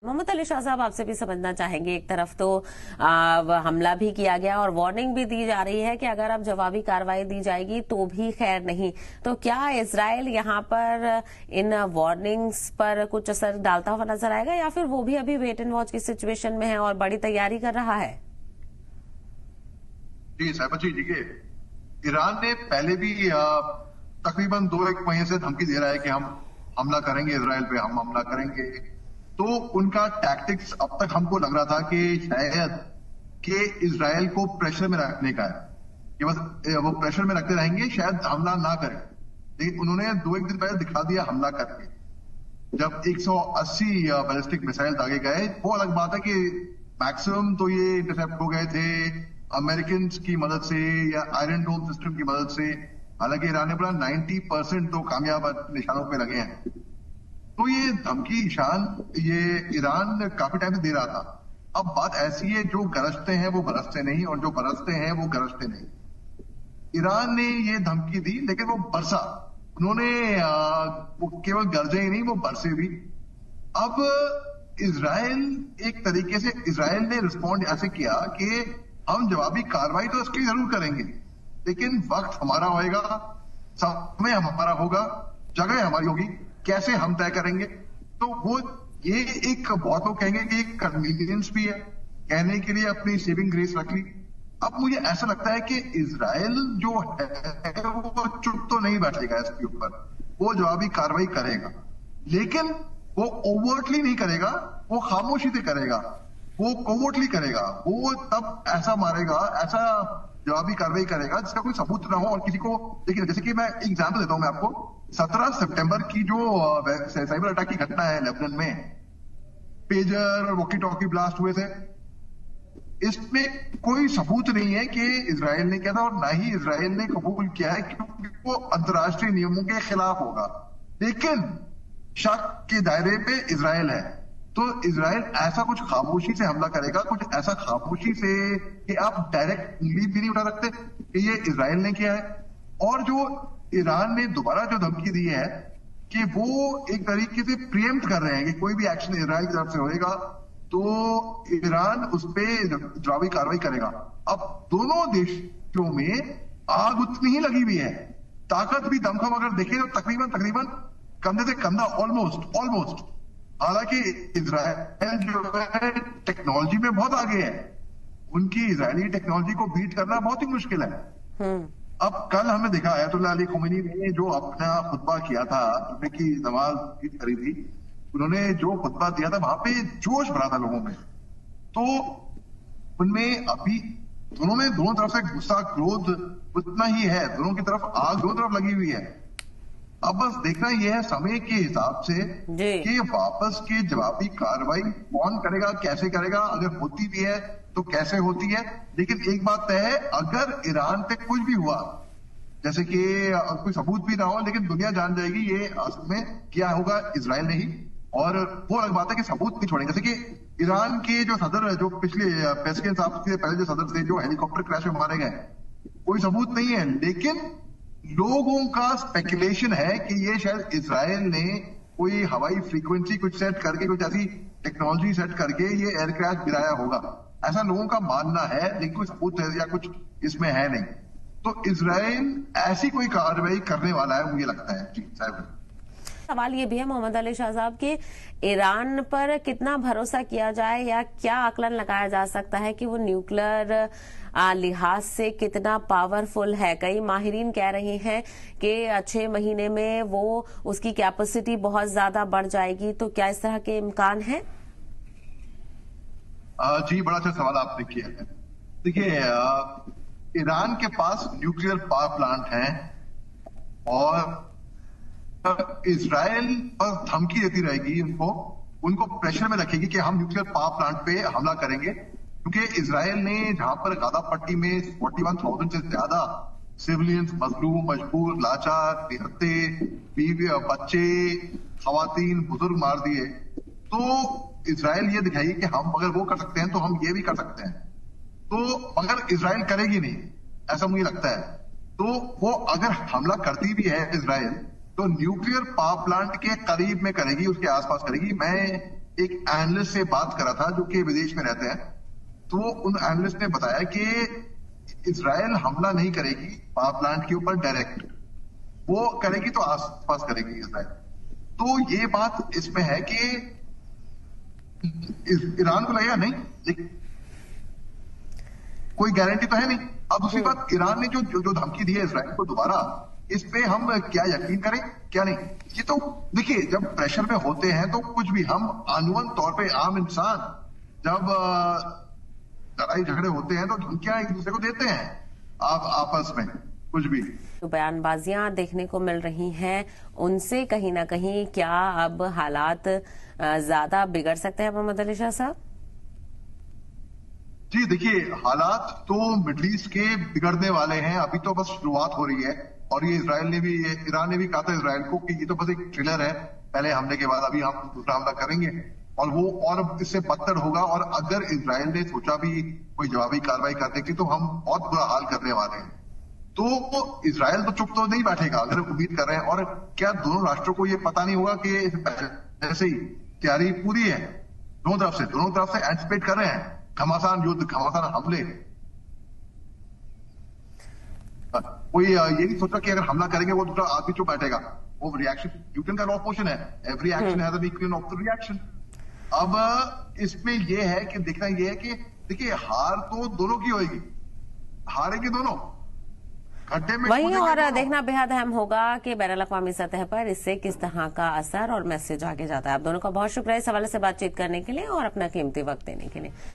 मोहम्मद अली शाह साहब, आपसे भी समझना चाहेंगे, एक तरफ तो हमला भी किया गया और वार्निंग भी दी जा रही है कि अगर अब जवाबी कार्रवाई दी जाएगी तो भी खैर नहीं, तो क्या इजराइल यहाँ पर इन वार्निंग्स पर कुछ असर डालता हुआ नजर आएगा या फिर वो भी अभी वेट एंड वॉच की सिचुएशन में है और बड़ी तैयारी कर रहा है? जी साहिबा जी, देखिए, ईरान ने पहले भी तकरीबन 2-1 महीने से धमकी दे रहा है कि हम हमला करेंगे, इजराइल पे हम हमला करेंगे। तो उनका टैक्टिक्स अब तक हमको लग रहा था कि शायद कि इजराइल को प्रेशर में रखने का है, कि बस वो प्रेशर में रखते रहेंगे, शायद हमला ना करें। लेकिन उन्होंने 2-1 दिन पहले दिखा दिया हमला करके, जब 180 बैलिस्टिक मिसाइल दागे गए। वो अलग बात है कि मैक्सिमम तो ये इंटरसेप्ट हो गए थे अमेरिकन की मदद से या आयरन डोम सिस्टम की मदद से। हालांकि ईरान ने बोला 90% तो कामयाब निशानों पे लगे हैं। तो ये धमकी ये ईरान काफी टाइम से दे रहा था। अब बात ऐसी है, जो गरजते हैं वो बरसते नहीं और जो बरसते हैं वो गरजते नहीं। ईरान ने ये धमकी दी लेकिन वो बरसा, उन्होंने वो केवल गरजे ही नहीं, वो बरसे भी। अब इजराइल एक तरीके से इजराइल ने रिस्पॉन्ड ऐसे किया कि हम जवाबी कार्रवाई तो इसकी जरूर करेंगे, लेकिन वक्त हमारा होएगा, समय हमारा होगा, जगह हमारी होगी, कैसे हम तय करेंगे। तो वो ये एक, बहुत लोग कहेंगे कि एक कन्वीनियंस भी है, कहने के लिए अपनी सेविंग ग्रेस रख ली। अब मुझे ऐसा लगता है कि इजराइल जो है वो चुप तो नहीं बैठेगा इसके ऊपर, वो जवाबी कार्रवाई करेगा, लेकिन वो ओवर्टली नहीं करेगा, वो खामोशी से करेगा, वो कोवर्टली करेगा। वो तब ऐसा मारेगा, ऐसा जवाबी कार्रवाई करेगा जिसका कोई सबूत ना हो और किसी को। देखिए, जैसे कि मैं एग्जाम्पल देता हूं मैं आपको, 17 सितंबर की जो साइबर अटैक की घटना है लेबनान में, पेजर और वॉकी टॉकी ब्लास्ट हुए थे, इसमें कोई सबूत नहीं है कि इजराइल ने किया था और ना ही इजराइल ने कबूल किया है, क्योंकि वो अंतर्राष्ट्रीय नियमों के खिलाफ होगा। लेकिन शक के दायरे पे इजराइल है, तो इजराइल ऐसा कुछ खामोशी से हमला करेगा, कुछ ऐसा खामोशी से कि आप डायरेक्ट उंगली भी नहीं उठा सकते कि ये इजराइल ने किया है। और जो ईरान ने दोबारा जो धमकी दी है कि वो एक तरीके से प्रिएम्प्ट कर रहे हैं कि कोई भी एक्शन इजराइल की तरफ से होएगा तो ईरान उस पर जवाबी कार्रवाई करेगा। अब दोनों देशों में आग उतनी ही लगी हुई है, ताकत भी, दमखम अगर देखें तो तकरीबन कंधे से कंधा, ऑलमोस्ट। हालांकि इजराइल जो है टेक्नोलॉजी में बहुत आगे है, उनकी इजरायली टेक्नोलॉजी को बीट करना बहुत ही मुश्किल है। अब कल हमने देखा आयतुल्लाह अली ख़ुमैनी ने जो अपना खुतबा किया था, जुम्मे की नमाज करी थी, उन्होंने जो खुतबा दिया था वहां पे जोश भरा था लोगों में। तो उनमें अभी दोनों तरफ से गुस्सा, क्रोध उतना ही है, दोनों की तरफ आग दोनों तरफ लगी हुई है। अब बस देखना यह है समय के हिसाब से कि वापस की जवाबी कार्रवाई कौन करेगा, कैसे करेगा, अगर होती भी है तो कैसे होती है। लेकिन एक बात तय है, अगर ईरान पे कुछ भी हुआ, जैसे कि कोई सबूत भी ना हो, लेकिन दुनिया जान जाएगी ये असल में क्या होगा, इजराइल ने ही। और वो अलग बात है कि सबूत नहीं छोड़ेंगे। जैसे कि ईरान के जो सदर, जो पिछले पेस्किन साहब से पहले जो सदर थे, जो हेलीकॉप्टर क्रैश में मारे गए, कोई सबूत नहीं है, लेकिन लोगों का स्पेकुलेशन है कि ये शायद इजराइल ने कोई हवाई फ्रीक्वेंसी कुछ सेट करके, कुछ ऐसी टेक्नोलॉजी सेट करके ये एयरक्राफ्ट गिराया होगा, ऐसा लोगों का मानना है, लेकिन कोई सबूत या कुछ इसमें है नहीं। तो इजराइल ऐसी कोई कार्रवाई करने वाला है, मुझे लगता है। जी साहब, सवाल ये भी है मोहम्मद अली शाह साहब कि ईरान पर कितना भरोसा किया जाए या क्या आकलन लगाया जा सकता है कि वो न्यूक्लियर लिहाज से कितना पावरफुल है। कई माहिरीन कह रहे हैं कि 6 महीने में वो उसकी कैपेसिटी बहुत ज्यादा बढ़ जाएगी, तो क्या इस तरह के इम्कान है? जी, बड़ा अच्छा सवाल आपने किया है। देखिए, ईरान के पास न्यूक्लियर पावर प्लांट है और इजराइल पर धमकी देती रहेगी, उनको प्रेशर में रखेगी कि हम न्यूक्लियर पावर प्लांट पे हमला करेंगे, क्योंकि इजराइल ने जहां पर गाजा पट्टी में 41,000 से ज्यादा सिविलियंस मजलूम, मजबूर, लाचार, निहत्ते, बीवी, बच्चे, खवातीन, बुजुर्ग मार दिए, तो इजराइल ये दिखाई कि हम अगर वो कर सकते हैं तो हम ये भी कर सकते हैं। तो अगर इजराइल करेगी नहीं, ऐसा मुझे लगता है, तो वो अगर हमला करती भी है इजराइल, तो न्यूक्लियर पावर प्लांट के करीब में करेगी, उसके आसपास करेगी। मैं एक एनालिस्ट से बात करा था जो कि विदेश में रहते हैं, तो उन एनालिस्ट ने बताया कि इजराइल हमला नहीं करेगी पावर प्लांट के ऊपर डायरेक्ट, वो करेगी तो आसपास करेगी इजराइल। तो ये बात इसमें है कि ईरान को लगेगा नहीं, लेकिन कोई गारंटी तो है नहीं। अब दूसरी बात, ईरान ने जो धमकी दी है इजराइल को दोबारा, इस पे हम क्या यकीन करें क्या नहीं, ये तो देखिए जब प्रेशर में होते हैं तो कुछ भी, हम आनुवन तौर पे आम इंसान जब लड़ाई झगड़े होते हैं तो धमकियां एक दूसरे को देते हैं आपस में कुछ भी। तो बयानबाजियां देखने को मिल रही हैं, उनसे कहीं ना कहीं क्या अब हालात ज्यादा बिगड़ सकते हैं मोहम्मद अली शाह साहब? जी देखिए, हालात तो मिडिल ईस्ट के बिगड़ने वाले हैं, अभी तो बस शुरुआत हो रही है। और ये ईरान ने भी कहा था इजराइल को कि ये तो बस एक थ्रिलर है, पहले हमले के बाद अभी हम दूसरा हमला करेंगे और वो और इससे बदतर होगा। और अगर इजराइल ने सोचा भी कोई जवाबी कार्रवाई करने की तो हम बहुत बुरा हाल करने वाले हैं। तो इजराइल तो चुप तो नहीं बैठेगा, अगर उम्मीद कर रहे हैं। और क्या दोनों राष्ट्रों को ये पता नहीं होगा कि ऐसे ही तैयारी पूरी है, दोनों तरफ से एंटिसिपेट कर रहे हैं घमासान युद्ध, घमासान हमले। कोई ये नहीं सोचा कि अगर हमला करेंगे वो दूसरा आदमी चुप बैठेगा, वो रिएक्शन न्यूटन का लॉ ऑफ मोशन है, every action has an equal of the reaction. अब इसमें ये है कि देखना ये है कि देखिए हार तो दोनों की होगी, हारेंगे दोनों खड्डे में वही, और देखना बेहद अहम होगा कि बैनुल-अक़वामी सतह पर इससे किस तरह का असर और मैसेज आगे जाता है। आप दोनों का बहुत शुक्रिया इस हवाले से बातचीत करने के लिए और अपना कीमती वक्त देने के लिए।